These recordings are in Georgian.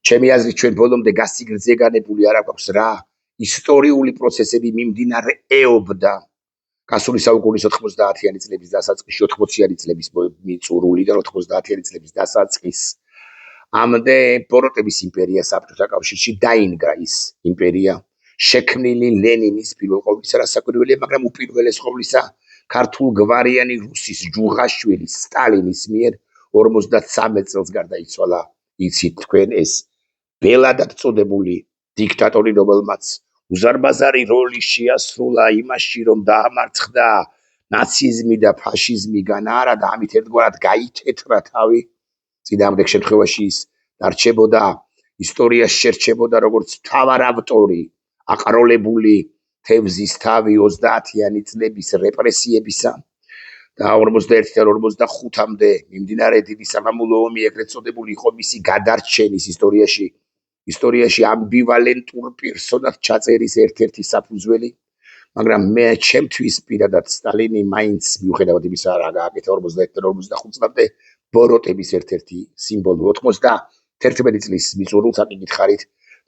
ჩემი აზრით ჩვენ ბოლომდე გასიგრძე განებული არ აქვს რა ისტორიული პროცესები მიმდინარეობდა გასული საუკუნის 90-იანი წლების დასაწყისში 80-იანი წლების მიწურული და 90-იანი წლების დასაწყის ამდე ბოროტების იმპერია საბჭოთა კავშირში დაინგრა ის იმპერია შექმნილი ლენინის პირველ ყოვლისა რასაკვირველია მაგრამ უპირველეს ყოვლისა ქართულ გვარიანი რუსის ჯუღაშვილის სტალინის მიერ 53 წელს გარდაიცვალა იცით თქვენ ეს ბელადად წოდებული დიქტატორი რომელმაც უზარმაზარი როლი შეასრულა იმაში რომ დაამარცხდა ნაციზმი და ფაშიზმი განაარა და ამით ერთგვარად გაითეთრა თავი წინააღმდეგ შემთხვევაში ის დარჩებოდა ისტორიაში შერჩებოდა როგორც მთავარ ავტორი აყროლებული თევზის თავი 30-იანი წლების რეპრესიებისა და 41 და 45-მდე მიმდინარე დიდი სამამულო ომი ეგრეთ წოდებული იყო მისი გადარჩენის ისტორიაში ამბივალენტურ პერსონად ჩაწერის ერთ-ერთი საფუძველი მაგრამ მე ჩემთვის პირადად სტალინი მაინც მიუხედავად იმისა რა გააკეთა 41 და 45 წლამდე ბოროტების ერთ-ერთი სიმბოლო 91 წლის მიწურულს აქ გითხარით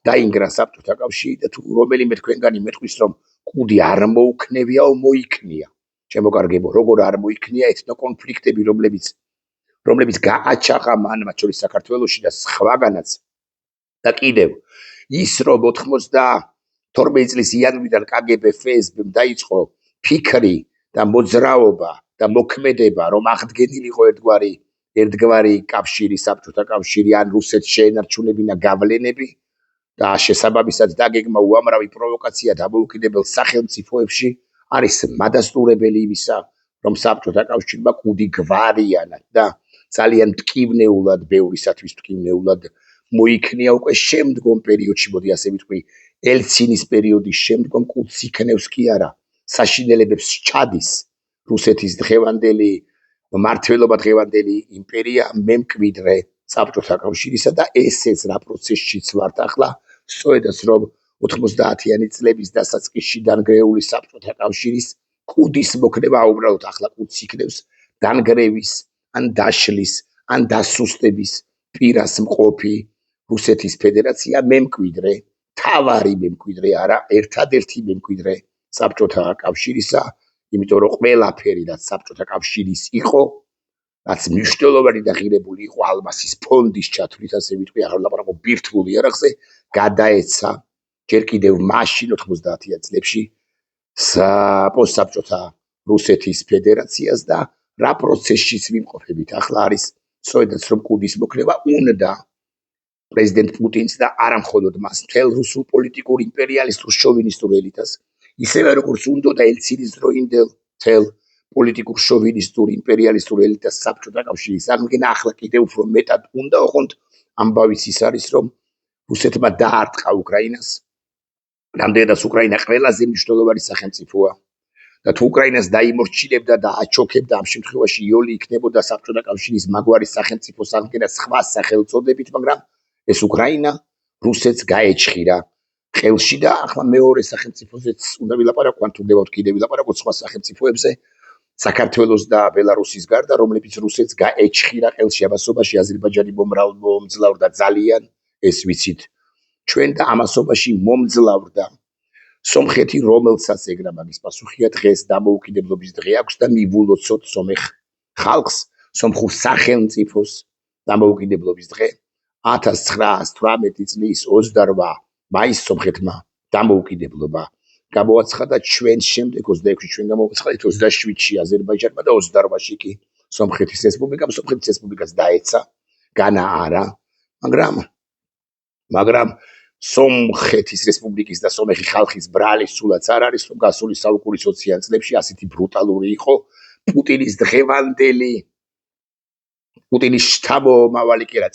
დაინგრა საბჭოთა კავშირი და თუ რომელიმე თქვენგანი მეტყვის რომ კუდი არ მოუქნევიაო მოიქნია ჩემო კარგებო როგორ არ მოიქნია ეთნოკონფლიქტები რომლებიც გააჩაღა მან მათ შორის საქართველოში და სხვაგანაც და კიდევ ის რომ 92 წლის იანვრიდან KGB FSB-მ დაიწყო ფიქრი და მოძრაობა და მოქმედება რომ აღდგენილიყო ერთგვარი კავშირი საბჭოთა კავშირი ან რუსეთს შეენარჩუნებინა გავლენები და შესაბამისად დაგეგმა უამრავი პროვოკაცია დამოუკიდებელ სახელმწიფოებში არის მადასტურებელი იმისა რომ საბჭოთა კავშირმა კუდი გვარიანად და ძალიან მტკივნეულად ბევრისათვის მტკივნეულად მოიქნია უკვე შემდგომ პერიოდში მოდი ასე ვიტყვი ელცინის პერიოდის შემდგომ კუდს იქნევს კი არა საშინელებებს ჩადის რუსეთის დღევანდელი მმართველობა დღევანდელი იმპერია მემკვიდრე საბჭოთა კავშირისა და ესეც რა პროცესშიც ვართ ახლა სწორედაც რომ 90-იანი წლების დასაწყისში დანგრეული საბჭოთა კავშირის კუდის მოქმედება უბრალოდ ახლა კუდს იქნევს დანგრევის ან დაშლის ან დასუსტების პირას მყოფი რუსეთის ფედერაცია მემკვიდრე თავარი მემკვიდრე არა ერთადერთი მემკვიდრე საბჭოთა კავშირისა იმიტომ რომ ყველაფერი რაც საბჭოთა კავშირის იყო რაც მნიშვნელოვანი და ღირებული იყო ალმასის ფონდის ჩათვლით ასე ვიტყვი ახლა ლაპარაკობ ბირთვულ იარაღზე გადაეცა ჯერ კიდევ მაშინ 90-იან წლებში პოსტსაბჭოთა რუსეთის ფედერაციას და რა პროცესშიც ვიმყოფებით ახლა არის სწორედაც რომ კუდის მოქმედება უნდა პრეზიდენტ პუტინს და არა მხოლოდ მას მთელ რუსულ პოლიტიკურ იმპერიალისტურ შოვინისტურ ელიტას ისევე როგორც უნდა და ელცინის დროინდელ მთელ პოლიტიკურ შოვინისტურ იმპერიალისტურ ელიტას საბჭოთა კავშირის აღდგენა ახლა კიდევ უფრო მეტად უნდა ოღონდ ამბავიც ის არის რომ რუსეთმა დაარტყა უკრაინას რამდენადაც უკრაინა ყველაზე მნიშვნელოვანი სახელმწიფოა და თუ უკრაინას დაიმორჩილებდა და აჩოქებდა ამ შემთხვევაში იოლი იქნებოდა საბჭოთა კავშირის მაგვარი სახელმწიფოს აღდგენა სხვა სახელწოდებით მაგრამ ეს უკრაინა რუსეთს გაეჩხირა ხელში და ახლა მეორე სახელმწიფოზეც უნდა ვილაპარაკო ან თუ გდებავთ კიდევ ვილაპარაკოთ სხვა სახელმწიფოებზე საქართველოს და ბელარუსის გარდა რომლებიც რუსეთს გაეჩხირა ხელში ამასობაში აზერბაიჯანი მომძლავრდა ძალიან ეს ვიცით ჩვენ და ამასობაში მომძლავრდა სომხეთი რომელსაც ეგრა მაგის პასუხია დღეს დამოუკიდებლობის დღე აქვს და მივულოცოთ სომეხ ხალხს სომხურ სახელმწიფოს დამოუკიდებლობის დღე 1918 წლის 28 მაისს სომხეთმა დამოუკიდებლობა გამოაცხადა ჩვენ შემდეგ 26-ში ჩვენ გამოაცხადეთ 27-ში აზერბაიჯანმა და 28-ში კი სომხეთის რესპუბლიკამ სომხეთის რესპუბლიკას დაეცა განა არა მაგრამ სომხეთის რესპუბლიკის და სომეხი ხალხის ბრალი სულაც არ არის რომ გასული საუკუნის 20-იან წლებში ასეთი ბრუტალური იყო პუტინის დღევანდელი პუტინის შთამომავალი კი არა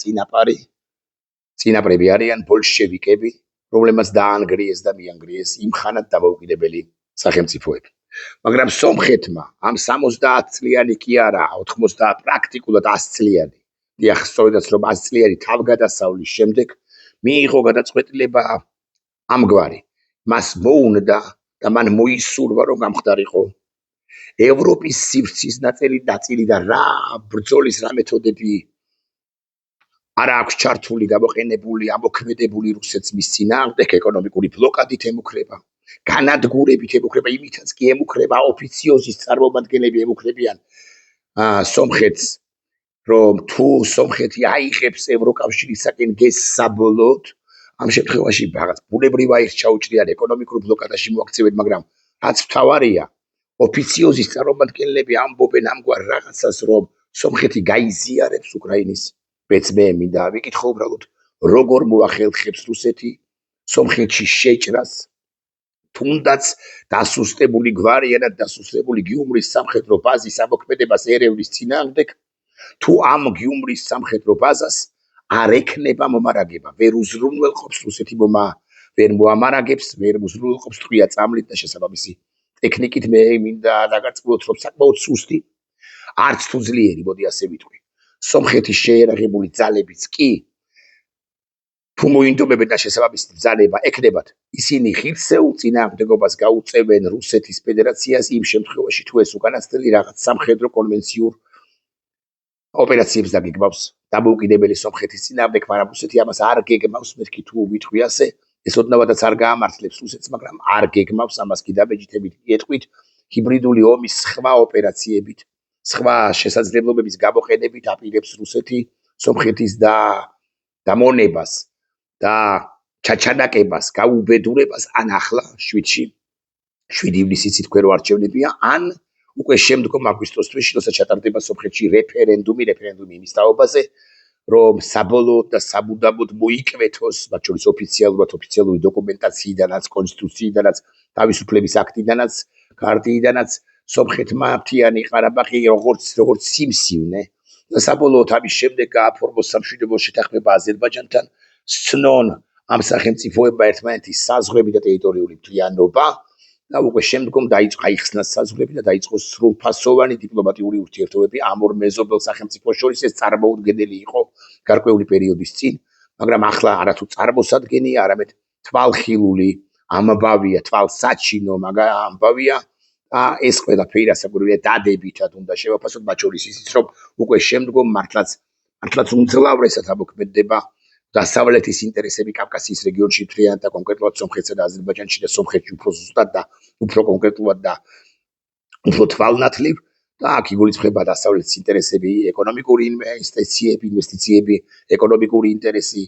წინაპრები არიან ბოლშევიკები რომლებმაც დაანგრიეს და მიანგრიეს იმხანად დამოუკიდებელი სახელმწიფოები მაგრამ სომხეთმა ამ 70 წლიანი კი არა 90 პრაქტიკულად 100 წლიანი დიახ სწორედაც რომ 100 წლიანი თავგადასავლის შემდეგ მიიღო გადაწყვეტილება ამგვარი მას მოუნდა და მან მოისურვა რომ გამხდარიყო ევროპის სივრცის ნაწილი და რა ბრძოლის რა მეთოდები არა აქვს ჩართული გამოყენებული ამოქმედებული რუსეთს მის წინააღმდეგ ეკონომიკური ბლოკადით ემუქრება, განადგურებით ემუქრება, იმითაც კი ემუქრება ოფიციოზის წარმომადგენლები ემუქრებიან სომხეთს, რომ თუ სომხეთი აიღებს ევროკავშირისაკენ გეზს საბოლოოდ, ამ შემთხვევაში რაღაც ბუნებრივ აირს ჩაუჭრიან ეკონომიკურ ბლოკადაში მოაქცევენ, მაგრამ რაც მთავარია, ოფიციოზის წარმომადგენლები ამბობენ ამგვარ რაღაცას, რომ სომხეთი გაიზიარებს უკრაინის ბეწ მე მინდა ვიკითხო უბრალოდ როგორ მოახერხებს რუსეთი სომხეთში შეჭრას თუნდაც დასუსტებული გვარიანად დასუსტებული გიუმრის სამხედრო ბაზის ამოქმედებას ერევნის წინააღმდეგ თუ ამ გიუმრის სამხედრო ბაზას არ ექნება მომარაგება ვერ უზრუნველყოფს რუსეთი ვერ მოამარაგებს ვერ უზრუნველყოფს ტყვია წამლით და შესაბამისი ტექნიკით მე მინდა დაგარწმუნოთ რომ საკმაოდ სუსტი არც თუ ძლიერი მოდი ასე ვიტყვი სომხეთის შეერაღებული ძალებიც კი თუ მოინდომებენ და შესაბამისი ბრძანება ექნებათ ისინი ღირსეულ წინააღმდეგობას გაუწევენ რუსეთის ფედერაციას იმ შემთხვევაში თუ ეს უკანასკნელი რაღაც სამხედრო კონვენციურ ოპერაციებს დაგეგმავს დამოუკიდებელი სომხეთის წინააღმდეგ, მაგრამ რუსეთი ამას არ გეგმავს, მეთქი თუ ვიტყვი ასე, ეს ოდნავადაც არ გაამართლებს რუსეთს, მაგრამ არ გეგმავს ამას კი დაბეჭდებით ეთყვით ჰიბრიდული ომის სხვა ოპერაციებით, სხვა შესაძლებლობების გამოყენებით აპირებს რუსეთი სომხეთის დამონებას და ჩაჩანაკებას, გაუბედურებას ან ახლა 7 ივნისიც თქვენ რო არჩევნებია, ან უკვე შემდგომ აგვისტოს თვეში, როცა ჩატარდება სომხეთში რეფერენდუმი იმის თაობაზე, რომ საბოლოოდ და საბუდამოდ მოიკვეთოს, მათ შორის ოფიციალური დოკუმენტაციიდანაც, კონსტიტუციიდანაც, თავისუფლების აქტიდანაც, ქარტიიდანაც, სომხეთმა მთიანი ყარაბაღი როგორც სიმსივნე და საბოლოოდ ამის შემდეგ გააფორმოს სამშვიდობო შეთანხმება აზერბაიჯანთან, სცნონ ამ სახელმწიფოებმა ერთმანეთის საზღვრები და ტერიტორიული მთლიანობა და უკვე შემდგომ აიხსნას საზღვრები და დაიწყოს სრულფასოვანი დიპლომატიური ურთიერთობები ამ ორ მეზობელ სახელმწიფოს შორის. ეს წარმოუდგენელი იყო გარკვეული პერიოდის წინ, მაგრამ ახლა არათუ წარმოსადგენია, არამედ თვალხილული ამბავია, თვალსაჩინო ამბავია და ეს ყველაფერი ასაკურებია დადებითად უნდა შევაფასოთ, მათ შორის ისიც, რომ უკვე შემდგომ მართლაც უმძლავრესად ამოქმედდება დასავლეთის ინტერესები კავკასიის რეგიონში მთლიანად და კონკრეტულად სომხეთსა და აზერბაიჯანში და სომხეთში უფრო ზუსტად და უფრო კონკრეტულად და უფრო თვალნათლივ და აქ იგულისხმება დასავლეთის ინტერესები, ეკონომიკური ინვესტიციები, ეკონომიკური ინტერესი,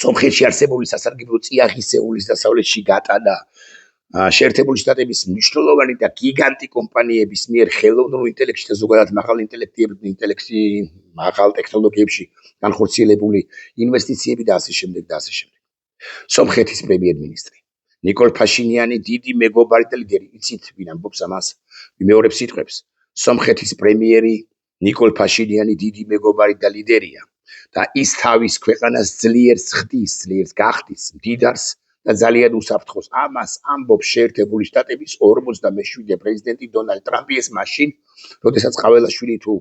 სომხეთში არსებული სასარგებლო წიაღისეულის დასავლეთში გატანა, შეერთებული შტატების მნიშვნელოვანი და გიგანტი კომპანიების მიერ ხელოვნურ ინტელექტში და ზოგადად მაღალ ტექნოლოგიებში განხორციელებული ინვესტიციები და ასე შემდეგ და ასე შემდეგ. სომხეთის პრემიერ-მინისტრი ნიკოლ ფაშინიანი დიდი მეგობარი და ლიდერი, იცით ვინ ამბობს ამას? ვიმეორებ სიტყვებს. სომხეთის პრემიერი ნიკოლ ფაშინიანი დიდი მეგობარი და ლიდერია და ის თავის ქვეყანას ძლიერს გახდის მდიდარს და ძალიან უსაფრთხოს. ამას ამბობს შეერთებული შტატების 47 პრეზიდენტი დონალდ ტრამპი ეს მაშინ, როდესაც ყაველაშვილი თუ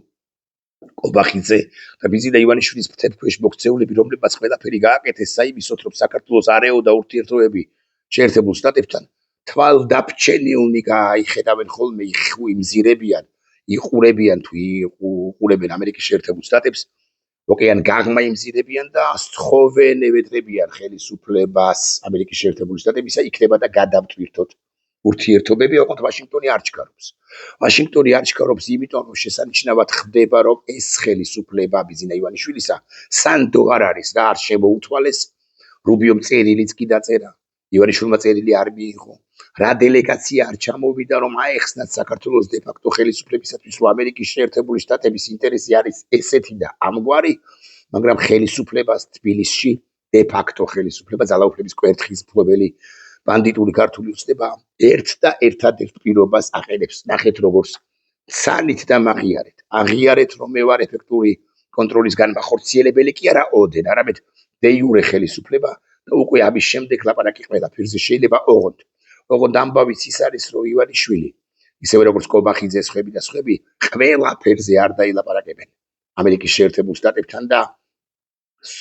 კობახიძე და ბიზინა ივანიშვილის ფრთქვეშ მოქცეულები, რომლებმაც ყველაფერი გააკეთეს საიმისოთ, რომ საქართველოს არეოდა ურთიერთობები შეერთებულ შტატებთან თვალდაბჩენილნი გაიხედავენ ხოლმე, იყურებიან თუ იყურებენ ამერიკის შეერთებულ შტატებს, ოკეან გაღმა იმზირებიან და სთხოვენ ევედრებიან ხელისუფლებას ამერიკის შეერთებული შტატებისა, იქნება და გადავტვირთოთ ურთიერთობები, ოღონდ ვაშინგტონი არ ჩქარობს. ვაშინგტონი არ ჩქარობს, იმიტომ რომ შესანიშნავად ხდება, რომ ეს ხელისუფლება ბიზინა ივანიშვილისა სანდო არ არის და არ შემოუთვალეს, რუბიომ წერილიც კი დაწერა, ივანიშვილმა წერილი არ მიიღო. რა დელეგაცია არ ჩამოვიდა, რომ აეხსნათ საქართველოს დე-ფაქტო ხელისუფლებისათვის, რომ ამერიკის შეერთებული შტატების ინტერესი არის ესეთი და ამგვარი, მაგრამ ხელისუფლებას თბილისში დე-ფაქტო ხელისუფლება ძალაუფლების კვერთხის მფლობელი ბანდიტური ქართული უცნება ერთ და ერთადერთ პირობას აყენებს. ნახეთ როგორც ცანით და მაღიარეთ. აღიარეთ, რომ მე ვარ ეფექტური კონტროლის განმახორციელებელი კი არა ოდენ, არამედ დე-იურე ხელისუფლება და უკვე ამის შემდეგ ლაპარაკი ყველაფერზე შეიძლება ოღონდ ამბავიც ის არის, რომ ივანიშვილი, ისევე როგორც კობახიძე და სხვები, ყველაფერზე არ დაილაპარაკებენ ამერიკის შეერთებულ შტატებთან და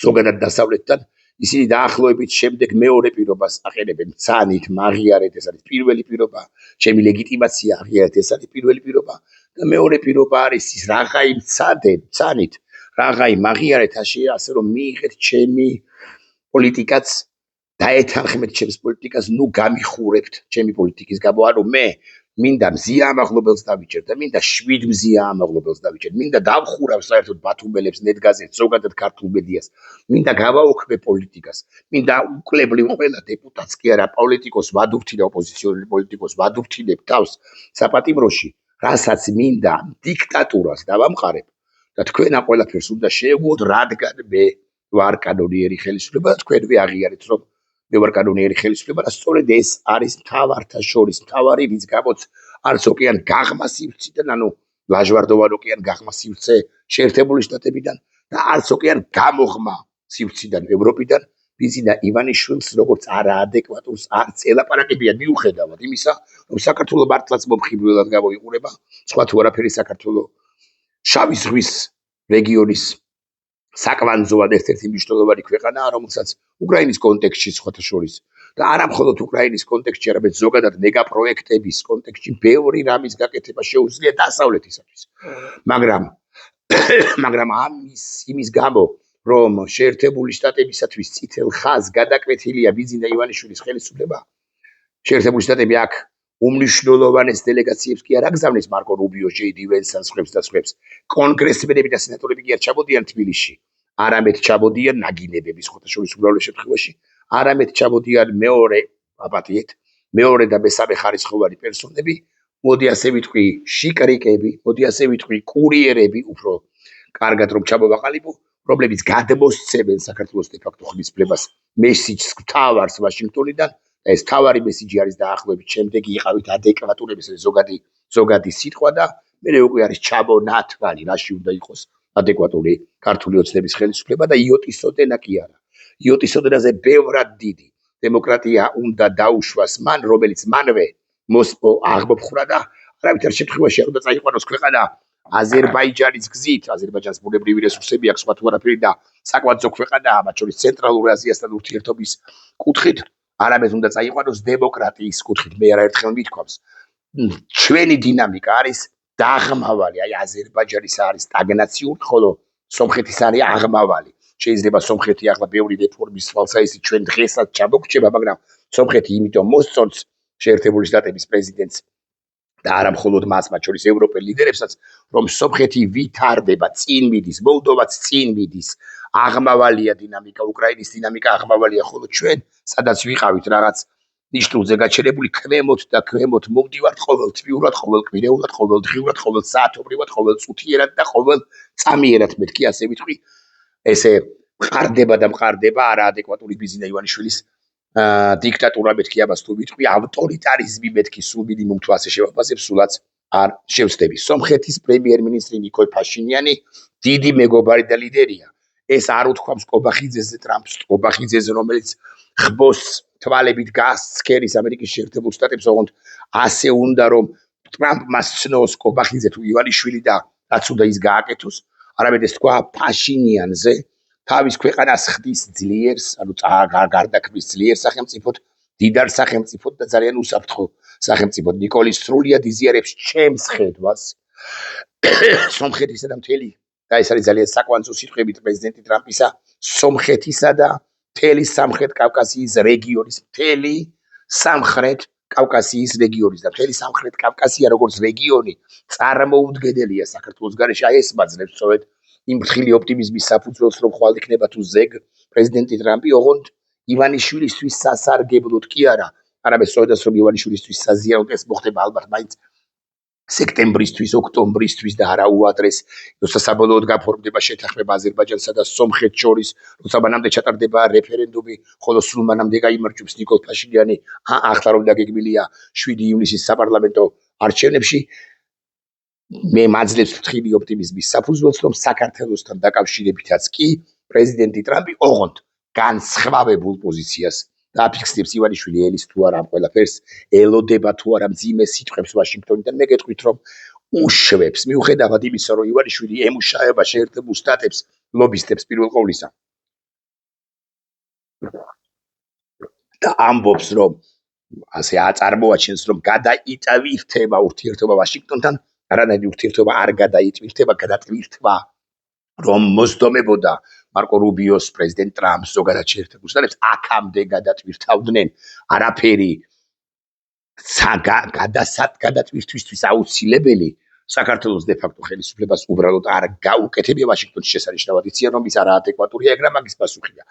ზოგადად დასავლეთთან. ისინი დაახლოებით შემდეგ მეორე პირობას აყენებენ. ცანით, მაღიარეთ, ეს არის პირველი პირობა, ჩემი ლეგიტიმაცია აღიარეთ, ეს არის პირველი პირობა და მეორე პირობა არის ის, რაღა იმ ცანით, Ragai მაგიარეთ ასე რომ მიიღეთ ჩემი პოლიტიკაც დაეთანხმეთ ჩემს პოლიტიკას, ნუ გამიხურებთ ჩემი პოლიტიკის გამო, ანუ მე მინდა მზია ამაღლობელს დავიჭერ და მინდა 7 მზია ამაღლობელს დავიჭერ, მინდა დავხურავ საერთოდ ბათუმელებს, ნეტგაზეთს, ზოგადად ქართულ მედიას, მინდა გავაუქმე პოლიტიკას, მინდა უკლებლივ ყველა დეპუტატს კი არა, პოლიტიკოს ვადურთინე, ოპოზიციონერი პოლიტიკოს ვადურთინებ თავს საპატიმროში, რასაც მინდა დიქტატურას დავამყარებ და თქვენა ყველაფერს უნდა შეეგუოთ, რადგან მე ვარ კანონიერი ხელისუფლება და თქვენვე აღიარეთ, რომ მე ვარ კანონიერი ხელისუფლება და სწორედ ეს არის მთავართა შორის მთავარი, რის გამოც არც ოკეან გაღმა სივრციდან, ანუ ლაჟვარდოვან ოკეან გაღმა სივრცე შეერთებული შტატებიდან და არც ოკეან გამოღმა სივრციდან ევროპიდან ბიზინა ივანიშვილს როგორც არაადეკვატურს არც ელაპარაკებიან მიუხედავად იმისა, რომ საქართველოს მართლაც მომხიბვლელად გამოიყურება, სხვა თუ არაფერი საქართველოს შავი ზღვის რეგიონის საკვანძოა ერთ-ერთი მნიშვნელოვანი ქვეყანაა, რომელსაც უკრაინის კონტექსტში სხვათა შორის და არა მხოლოდ უკრაინის კონტექსტში, არამედ ზოგადად მეგაპროექტების კონტექსტში ბევრი რამის გაკეთება შეუძლია დასავლეთისათვის. მაგრამ იმის გამო, რომ შეერთებული შტატებისათვის წითელ ხაზს გადაკვეთილია ბიზინა ივანიშვილის ხელისუფლება, შეერთებული შტატები აქ უმნიშვნელოვანეს დელეგაციებს კი არ აგზავნეს მარკო რუბიოს, ჯეი დი ვენსს, სხვებს. კონგრესმენები და სენატორები კი არ ჩამოდიან თბილისში. არამედ ჩამოდიან ნაგინებები სხვათა შორის უბრალოდ შემთხვევაში, არამედ ჩამოდიან მეორე და მესამე ხარისხოვანი პერსონები, მოდი ასე ვიტყვი, შიკრიკები, მოდი ასე ვიტყვი, კურიერები, უფრო კარგად რომ ჩამოვაყალიბო, რომლებიც გადმოსცემენ საქართველოს დე-ფაქტო ხმისწლებას მესიჯს თავარს ვაშინგტონიდან და ეს თავარი მესიჯი არის დაახლოებით შემდეგი იყავით ადეკვატურების ზოგადი სიტყვა და მე უკვე არის ჩამონათვალი, რაში უნდა იყოს ადეკვატური ქართული ოცნების ხელისუფლება და იოტისოდენა კი არა. იოტისოდენაზე ბევრად დიდი დემოკრატია უნდა დაუშვას მან, რომელიც მანვე მოსპო აღმოფხვრა და არავითარ შემთხვევაში არ უნდა წაიყვანოს ქვეყანა აზერბაიჯანის გზით, აზერბაიჯანს ბუნებრივი რესურსები აქვს, სხვა თუ არაფერი და საკვანძო ქვეყანაა, მათ შორის ცენტრალურ აზიასთან ურთიერთობის კუთხით, არამედ უნდა წაიყვანოს დემოკრატიის კუთხით. მე არაერთხელ მithქვამს, ჩვენი დინამიკა არის დაღმავალი, აი აზერბაიჯანის არის სტაგნაციური, ხოლო სომხეთის არის აღმავალი. შეიძლება სომხეთი ახლა ბევრი რეფორმის თვალსაჩინო ჩვენ დღესაც ჩამოგრჩება, მაგრამ სომხეთი იმიტომ მოსწონს შეერთებული შტატების პრეზიდენტს და არა მხოლოდ მას, მათ შორის ევროპელ ლიდერებსაც, რომ სომხეთი ვითარდება, წინ მიდის, მოლდოვაც წინ მიდის. აღმავალია დინამიკა, უკრაინის დინამიკა აღმავალია, ხოლო ჩვენ სადაც ვიყავით რაღაც ნიშნულზე გაჩერებული ქვემოთ მოვდივართ ყოველ თვიურად, ყოველ კვირეულად, ყოველ დღიურად, ყოველ საათობრივად, ყოველ წუთიერად და ყოველ წამიერად, მეთქი ასე ვიტყვი, ესე მყარდება არაადეკვატური ბიზინა ივანიშვილის დიქტატურა, მეთქი ამას თუ ვიტყვი, ავტორიტარიზმი, მეთქი სულ მინიმუმ თუ ასე შევაფასებ, სულაც არ შევსდები. სომხეთის პრემიერ-მინისტრი ნიკოლ ფაშინიანი დიდი მეგობარი და ლიდერია. ეს არ უთქვამს კობახიძეზე ტრამპს, კობახიძეზე, რომელიც ხბოს თვალებით გასცქერის ამერიკის შეერთებულ შტატებს, ოღონდ ასე უნდა რომ ტრამპმა სცნოს კობახიძე თუ ივანიშვილი და რაც უნდა ის გააკეთოს, არამედ ეს თქვა ფაშინიანზე, თავის ქვეყანას ხდის ძლიერს, ანუ გარდაქმნის ძლიერ სახელმწიფოდ, დიდარ სახელმწიფოდ და ძალიან უსაფრთხო სახელმწიფოდ. ნიკოლის სრულიად იზიარებს ჩემს ხედვას სომხეთისა და მთელი და ეს არის ძალიან საკვანძო სიტყვებით პრეზიდენტი ტრამპისა, სომხეთისა და მთელი სამხრეთ კავკასიის რეგიონის, მთელი სამხრეთ კავკასიის რეგიონის და მთელი სამხრეთ კავკასია როგორც რეგიონი წარმოუდგენელია საქართველოს გარეშე. აი ეს მაძლევს სწორედ იმ ფრთხილი ოპტიმიზმის საფუძველს, რომ ხვალ იქნება თუ ზეგ პრეზიდენტი ტრამპი, ოღონდ ივანიშვილისთვის სასარგებლოდ კი არა, არამედ სწორედ რომ ივანიშვილისთვის საზიანოდ ეს მოხდება ალბათ მაინც სექტემბრისთვის, ოქტომბრისთვის და არა უადრეს, როცა საბოლოოდ გაფორმდება შეთანხმება აზერბაიჯანსა და სომხეთს შორის, როცა მანამდე ჩატარდება რეფერენდუმი, ხოლო სულ მანამდე გაიმარჯვებს ნიკოლ ფაშინიანი, ახლა რომ დაგეგმილია 7 ივნისის საპარლამენტო არჩევნებში, მე მაძლევს ფრთხილი ოპტიმიზმის საფუძველს, რომ საქართველოსთან დაკავშირებითაც კი პრეზიდენტი ტრამპი ოღონდ განსხვავებულ პოზიციას დააფიქსირებს. ივანიშვილი ელის თუ არა ამ ყველაფერს, ელოდება თუ არა მძიმე სიტყვებს ვაშინგტონიდან, მე გეტყვით, რომ უშვებს, მიუხედავად იმისა, რომ ივანიშვილი ემუშავება შეერთებულ შტატებს, ლობისტებს პირველ ყოვლისა და ამბობს, რომ ასე აწარმოაჩენს, რომ გადაიტვირთება ურთიერთობა ვაშინგტონთან, არანაირი ურთიერთობა არ გადაიტვირთება, გადატვირთვა რომ მოსდომებოდა მარკო რუბიოს პრეზიდენტ ტრამპს ზოგადად შეერთებულ შტატებს აქამდე გადატვირთავდნენ არაფერი გადატვირთვისთვის აუცილებელი საქართველოს დე-ფაქტო ხელისუფლებას უბრალოდ არ გაუკეთებია ვაშინგტონის შესანიშნავად იციან რომ ის არაადეკვატურია ეგ რა მაგის პასუხია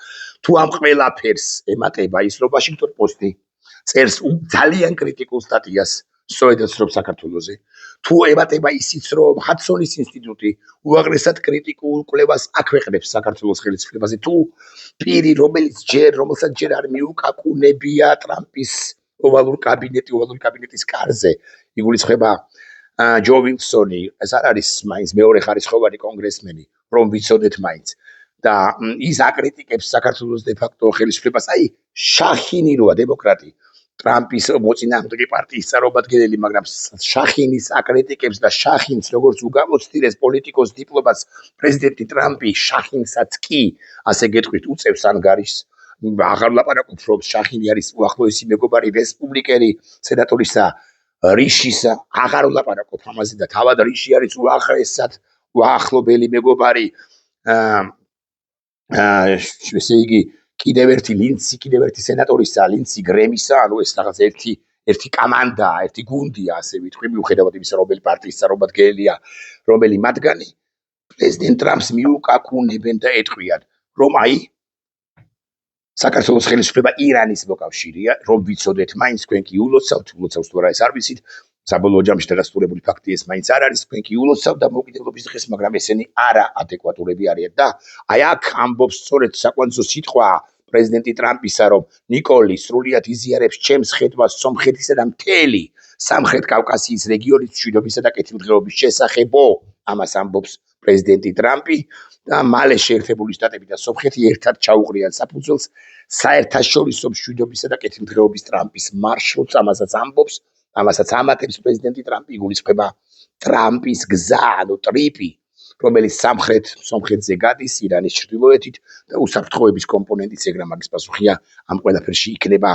თუ ამ ყველაფერს ემატება ის რომ ვაშინგტონ პოსტი წერს ძალიან კრიტიკულ სტატიას სწორედაც რომ საქართველოზე თუ ემატება ისიც რომ ჰადსონის ინსტიტუტი უაღრესად კრიტიკულ კვლევას აქვეყნებს საქართველოს ხელისუფლებაზე თუ პირი რომელსაც ჯერ არ მიუკაკუნებია ტრამპის ოვალური კაბინეტის კარზე იგულისხმება ჯო ვილსონი ეს არ არის მაინც მეორე ხარისხოვანი კონგრესმენი რომ ვიცოდეთ მაინც და ის აკრიტიკებს საქართველოს დე-ფაქტო ხელისუფლებას აი შახინი როა დემოკრატი ტრამპის მოწინააღმდეგე პარტიის წარმომადგენელი მაგრამ შახინის აკრიტიკებს და შახინს როგორც უგამოცდილეს პოლიტიკოს დიპლომატს პრეზიდენტი ტრამპი შახინსაც კი ასე გეტყვით უწევს ანგარიშს აღარ ლაპარაკობ რომ შახინი არის უახლოესი მეგობარი რესპუბლიკელი სენატორისა რიშისა აღარ ლაპარაკობ ამაზე და თავად რიში არის უახლობელი მეგობარი ესე იგი კიდევ ერთი სენატორისა ლინცი გრემისა ანუ ეს რაღაც ერთი კამანდაა ერთი გუნდია ასე ვიტყვი მიუხედავად იმისა რომელი პარტიის წარმომადგენელია რომელი მათგანი პრეზიდენტ ტრამპს მიუკაკუნებენ და ეტყვიან რომ აი საქართველოს ხელისუფლება ირანის მოკავშირეა რომ ვიცოდეთ მაინც თქვენ კი ულოცავთ თუ არა ეს არ ვიცით საბოლოო ჯამში დადასტურებული ფაქტი ეს მაინც არ არის თქვენ კი ულოცავთ დამოუკიდებლობის დღეს მაგრამ ესენი არაადეკვატურები არიან და აი აქ ამბობს სწორედ საკვანძო სიტყვა პრეზიდენტი ტრამპისა რომ ნიკოლი სრულიად იზიარებს ჩემს ხედვას სომხეთისა და მთელი სამხრეთ კავკასიის რეგიონის მშვიდობისა და კეთილდღეობის შესახებო ამას ამბობს პრეზიდენტი ტრამპი და მალე შეერთებული შტატები და სომხეთი ერთად ჩაუყრიან საფუძველს საერთაშორისო მშვიდობისა და კეთილდღეობის ტრამპის მარშრუტს ამასაც ამბობს ამასაც ამატებს პრეზიდენტი ტრამპი იგულისხმება ტრამპის გზა ანუ ტრიპი რომელიც სამხრეთ-სომხეთზე გადის ირანის ჩრდილოეთით და უსაფრთხოების კომპონენტიც ეგრა მაგის პასუხია ამ ყველაფერში იქნება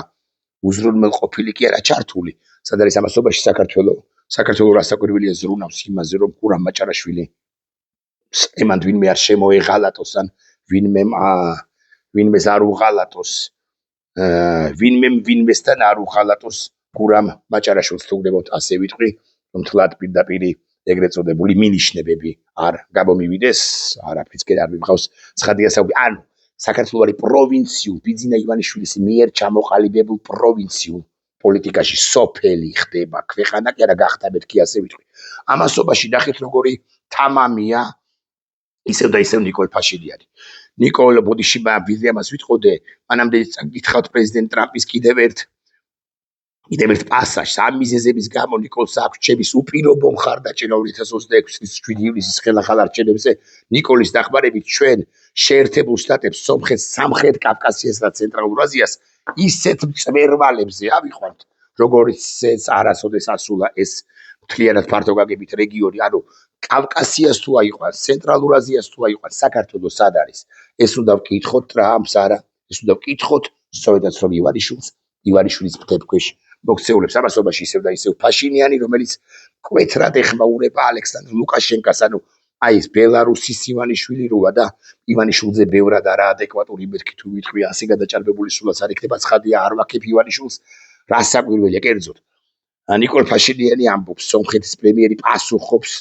უზრუნველყოფილი კი არა ჩართული სად არის ამასობაში საქართველოს რასაკვირველია ზრუნავს იმაზე რომ კურამ მაჭარაშვილი ემან ვინმე არ შემოეღალატოს ან ვინმეს არ უღალატოს ვინმესთან არ უღალატოს კურამ მაჭარაშვილს თუ გნებავთ ასე ვიტყვი რომ თლად პირდაპირ ეგრეთ წოდებული მინიშნებები არ გამომივიდეს არაფრისკენ არ მივხავს ცხადია საუბარი ანუ საქართველოს არის პროვინციულ ბიძინა ივანიშვილის მიერ ჩამოყალიბებულ პროვინციულ პოლიტიკაში სოფელი ხდება ქვეყანა კი არა გახდა მეთქი ასე ვიტყვი ამასობაში ნახეთ როგორი თამამია ისევ და ისევ ნიკოლ ფაშინიანი ნიკოლ ბოდიშიბა ვიზიამას ვიტყოდე მანამდე გითხავთ პრეზიდენტ ტრამპის კიდევ ერთ პასაჟს ამ მიზეზების გამო ნიკოლს აქვს ჩემის უპირობო მხარდაჭერა 2026 წლის 7 ივლისის ხელახალ არჩევნებზე ნიკოლის დახმარებით ჩვენ შეერთებულ შტატებს სომხეთს სამხრეთ კავკასიასა და ცენტრალურ აზიას ისეთ მწვერვალებზე ავიყვანთ როგორც ეს არასოდეს ასულა ეს მთლიანად ფართოგაგებით რეგიონი ანუ კავკასიას თუ აიყვანს ცენტრალურ აზიას თუ აიყვანს საქართველოს სად არის ეს უნდა ვკითხოთ ტრამპს არა ეს უნდა ვკითხოთ სწორედაც რომ ივანიშვილის ფრთებს მოქცეულებს ამასობაში ისევ და ისევ ფაშინიანი რომელიც კვეთრად ეხმაურება ალექსანდრ ლუკაშენკას ანუ აი ეს ბელარუსის ივანიშვილი როა და ივანიშვილზე ბევრად არაადეკვატური მეთქი თუ ვიტყვი ასე გადაჭარბებული სულაც არ იქნება ცხადია არ ვაქებ ივანიშვილს რასაკვირველია კერძოდ ნიკოლ ფაშინიანი ამბობს სომხეთის პრემიერი პასუხობს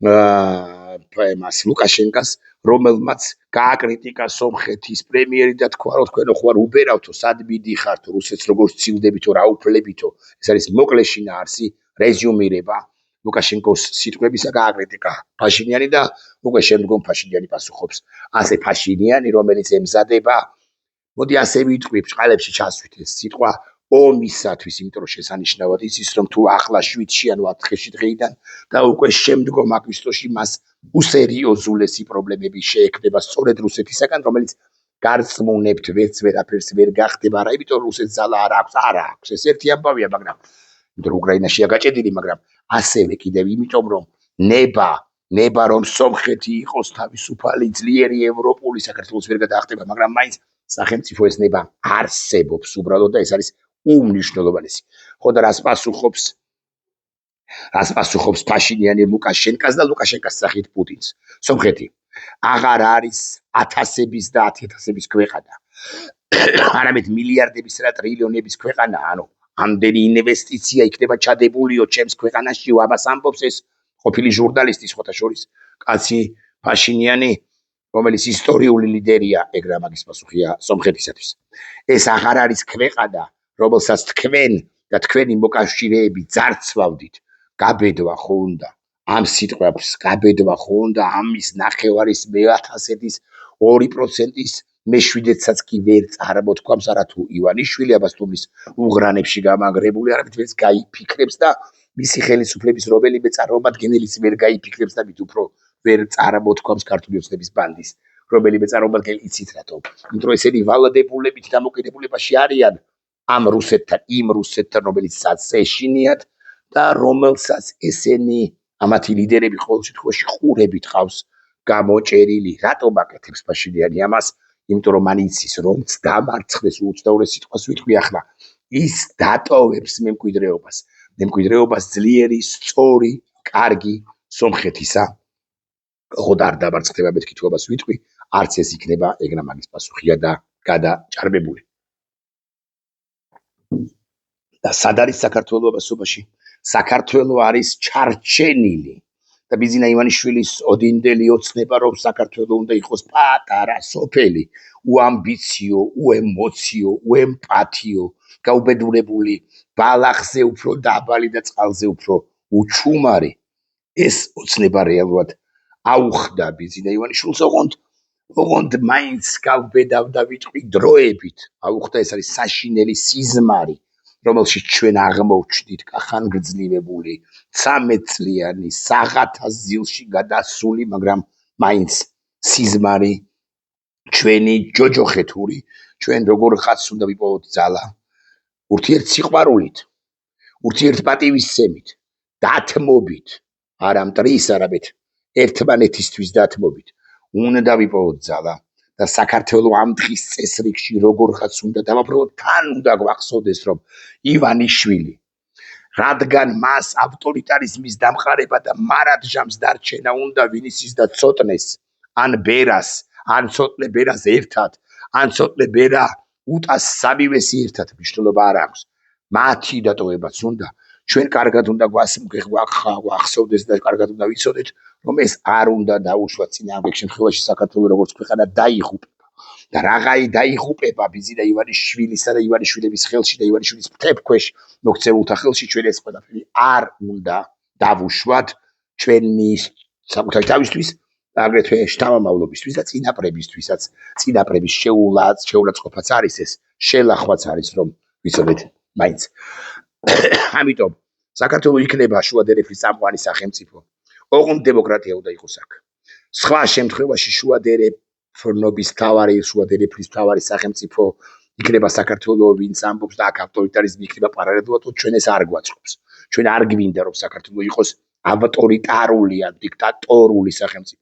მას ლუკაშენკას რომელმაც გააკრიტიკა სომხეთის პრემიერი და თქვა რომ თქვენ ხوار უბერავთო სად მიდიხართ რუსეთს როგორ ცილდებითო რა უფლებითო ეს არის მოკლე შინაარსი რეზიუმირება ლუკაშენკოს სიტყვებისა გააკრიტიკა ფაშინიანი და უკვე შემდგომ ფაშინიანი პასუხობს ასე ფაშინიანი რომელიც ემზადება მოდი ასე ვიტყვი ბჭყალებში ჩასვით ეს სიტყვა ომისათვის იმიტომ რომ შესანიშნავად იცის რომ თუ ახლა 7-ში ანუ 4-ში დღეიდან და უკვე შემდგომ აგვისტოში მას უსერიოზულესი პრობლემები შეექმნება სწორედ რუსეთისაგან რომელიც გარწმუნებთ ვერაფერს ვერ გახდება რა იმიტომ რომ რუსეთს ძალა არ აქვს ეს ერთი ამბავია მაგრამ იმიტომ რომ უკრაინაშია გაჭედილი მაგრამ ასევე კიდევ იმიტომ რომ ნება რომ სომხეთი იყოს თავისუფალი ძლიერი ევროპული საქართველოს ვერ გადაახტება მაგრამ მაინც სახელმწიფო ეს ნება არსებობს უბრალოდ და ეს არის უმნიშვნელოვანესი. ხო და რას პასუხობს რას პასუხობს ფაშინიანი ლუკაშენკას და ლუკაშენკას სახით პუტინს. სომხეთი აღარ არის ათასების და ათიათასების ქვეყანა. არამედ მილიარდების და ტრილიონების ქვეყანა, ანუ ამდენი ინვესტიცია იქნება ჩადებულიო ჩემს ქვეყანაში, ამას ამბობს ეს ყოფილი ჟურნალისტი სხვათა შორის, კაცი ფაშინიანი, რომელიც ისტორიული ლიდერია, ეგრა მაგის პასუხია სომხეთისათვის. ეს აღარ არის ქვეყანა, რომელსაც თქვენ და თქვენი მოკავშირეები ძარცვავდით. გაბედვა ხო უნდა ამ სიტყვებს, გაბედვა ხო უნდა ამის ნახევარის მე-1000-ის 2%-ის მე-7-საც კი ვერ წარმოთქვამს, არა თუ ივანიშვილი აბასთუმის უღრანებში გამაგრებული, არამედ ვერც გაიფიქრებს და მისი ხელისუფლების რომელიმე წარმომადგენელიც ვერ გაიფიქრებს და მით უფრო ვერ წარმოთქვამს ქართული ოცნების ბანდის რომელიმე წარმომადგენელი. იცით რატომ? იმიტომ რომ ესენი ვალდებულებით დამოკიდებულებაში არიან ამ რუსეთთან, იმ რუსეთთან, რომელიც საცეშინიათ და რომელსაც ესენი ამათი ლიდერები ყოველ შემთხვევაში ყურებით ყავს გამოჭერილი. რატომ აკეთებს ფაშინიანი ამას? იმიტომ რომ მან იცის, რომ დამარცხდეს, უცნაური სიტყვას ვიტყვი ახლა, ის დატოვებს მემკვიდრეობას ძლიერი, სწორი, კარგი სომხეთისა. ხო და არ დამარცხდება მეთქი თუ ამას ვიტყვი, არც ეს იქნება ეგრა მაგის პასუხია და გადაჭარბებული. და სად არის საქართველო აბასობაში? საქართველო არის ჩარჩენილი და ბიზინა ივანიშვილის ოდინდელი ოცნება, რომ საქართველო უნდა იყოს პატარა სოფელი, უამბიციო, უემოციო, უემპათიო, გაუბედურებული, ბალახზე უფრო დაბალი და წყალზე უფრო უჩუმარი. ეს ოცნება რეალურად აუხდა ბიზინა ივანიშვილს, ოღონდ მაინც გავბედავდა ვიტყვი დროებით, აუხდა. ეს არის საშინელი სიზმარი, რომელშიც ჩვენ აღმოვჩნდით კახანგრძლივებული 13 წლიანი საღათას ძილში გადასული, მაგრამ მაინც სიზმარი ჩვენი ჯოჯოხეთური, ჩვენ როგორღაც უნდა ვიპოვოთ ძალა, ურთიერთ სიყვარულით, ურთიერთ პატივისცემით, დათმობით, არა მტრის, არამედ ერთმანეთისთვის დათმობით, უნდა ვიპოვოთ ძალა და საქართველო ამ დღის წესრიგში როგორღაც უნდა დავაბრუნოთ. თან უნდა გვახსოვდეს, რომ ივანიშვილი, რადგან მას ავტორიტარიზმის დამყარება და მარადჟამს დარჩენა უნდა ვინისის და ცოტნეს, ან ბერას, ან ცოტნე ბერას ერთად, ან ცოტნე ბერა უტას სამივეს ერთად მნიშვნელობა არ აქვს. მათი დატოვებაც უნდა. ჩვენ კარგად უნდა გვახსოვდეს და კარგად უნდა ვიცოდეთ, რომ ეს არ უნდა დაუშვათ წინააღმდეგ შემთხვევაში საქართველო როგორც ქვეყანა დაიღუპება. და რაღაცა დაიღუპება ბიზინა ივანიშვილისა და ივანიშვილების ხელში და ივანიშვილის ფრთებქვეშ მოქცეულთა ხელში. ჩვენ ეს ყველაფერი არ უნდა დავუშვათ ჩვენი საკუთარი თავისთვის, აგრეთვე შთამომავლობისთვის და წინაპრებისთვისაც. წინაპრების შეურაცხყოფაც არის ეს, შელახვაც არის, რომ ვიცოდეთ მაინც. ამიტომ საქართველო იქნება შუადერეფრის წამყვანი სახელმწიფო. ოღონდ დემოკრატია უნდა იყოს აქ. სხვა შემთხვევაში შუადერეფრობის თავარი სახელმწიფო იქნება საქართველო, ვინც ამბობს და აქ ავტორიტარიზმი იქნება პარალელურად, ჩვენ ეს არ გვაწყობს. ჩვენ არ გვინდა რომ საქართველო იყოს ავტორიტარული ან დიქტატორული სახელმწიფო.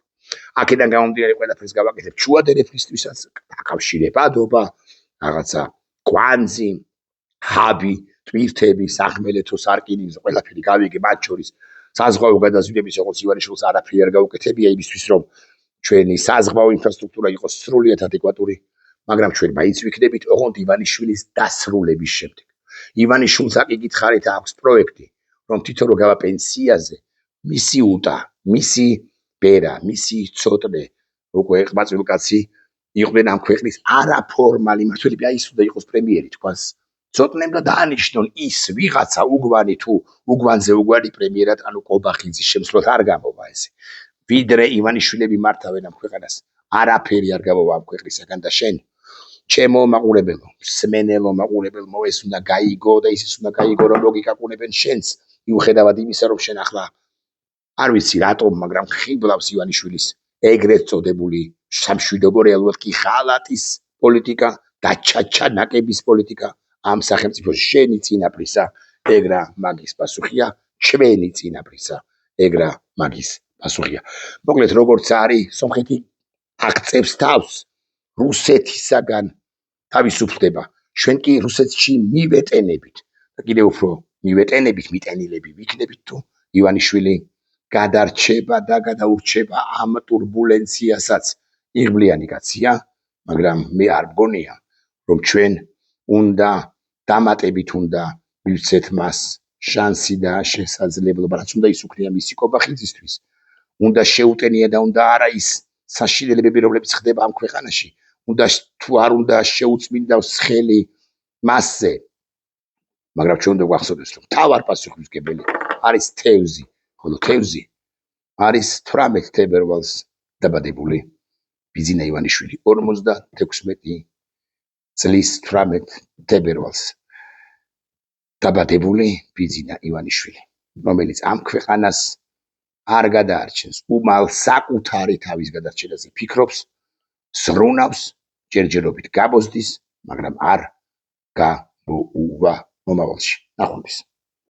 აქედან გამომდინარე ყველაფერს გავაკეთებ შუადერეფრისთვისაც, დაკავშირებადობა, რაღაცა კვანძი, ჰაბი, ტვირთები, სახმელეთო სარკინიგზო, ყველაფერი გავიგე, მათ შორის საზღვაო გადაზიდვების, როგორც ივანიშვილს არაფერი არ გაუკეთებია იმისთვის, რომ ჩვენი საზღვაო ინფრასტრუქტურა იყოს სრულიად ადეკვატური, მაგრამ ჩვენ მაინც ვიქნებით, ოღონდ ივანიშვილის დასრულების შემდეგ. ივანიშვილს აკითხარით აქვს პროექტი, რომ თვითონ რო გავა პენსიაზე, მისი უტა, მისი ბერა, მისი ცოტნე, უკვე ყმაწვილკაცი იყვნენ ამ ქვეყნის არაფორმალი მმართველები, აი ის უნდა იყოს პრემიერი თქვას. ცოტნემ და დაანიშნონ ის ვიღაცა უგვანი თუ უგვანზე უგვანი პრემიერად, ანუ კობახიძის შემსვლელად არ გამოვა ესე. ვიდრე ივანიშვილები მართავენ ამ ქვეყანას, არაფერი არ გამოვა ამ ქვეყნისაგან და შენ, ჩემო მაყურებელო, მსმენელო მაყურებელო, ეს უნდა გაიგო და ისიც უნდა გაიგო, რომ მოგიკაკუნებენ შენს, მიუხედავად იმისა, რომ შენ ახლა არ ვიცი რატომ, მაგრამ ხიბლავს ივანიშვილის ეგრეთ წოდებული სამშვიდობო რეალურად კი ხალატის პოლიტიკა და ჩაჩანაკების პოლიტიკა ამ სახელმწიფოს. შენი წინაპრისა ეგრა მაგის პასუხია, ჩვენი წინაპრისა ეგრა მაგის პასუხია. მოკლედ როგორც არის, სომხეთი აღწევს თავს რუსეთისაგან თავისუფლდება. ჩვენ კი რუსეთში მივეტენებით და კიდევ უფრო მივეტენებით, მიტენილები ვიქნებით თუ ივანიშვილი გადარჩება და გადაურჩება ამ ტურბულენციასაც. იღბლიანი კაცია, მაგრამ მე არ მგონია, რომ ჩვენ უნდა დამატებით უნდა მივცეთ მას შანსი და შესაძლებლობა, რაც უნდა ისუქნია მისი კობახიძისთვის. უნდა შეუტენია და უნდა არა ის საშინელებები, რომლებიც ხდება ამ ქვეყანაში. თუ არ უნდა შეუწმინდავს ხელი მასზე. მაგრამ ჩვენ უნდა გვახსოვდეს, რომ მთავარ პასუხისმგებელი არის თევზი, ხოლო თევზი არის 18 თებერვალს დაბადებული ბიძინა ივანიშვილი 56 წლის 18 თებერვალს დაბადებული ბიძინა ივანიშვილი, რომელიც ამ ქვეყანას არ გადაარჩენს, უმალ საკუთარი თავის გადარჩენაზე ფიქრობს, ზრუნავს, ჯერჯერობით გაბოზდის, მაგრამ არ გამოუვა მომავალში. ნახვამდის.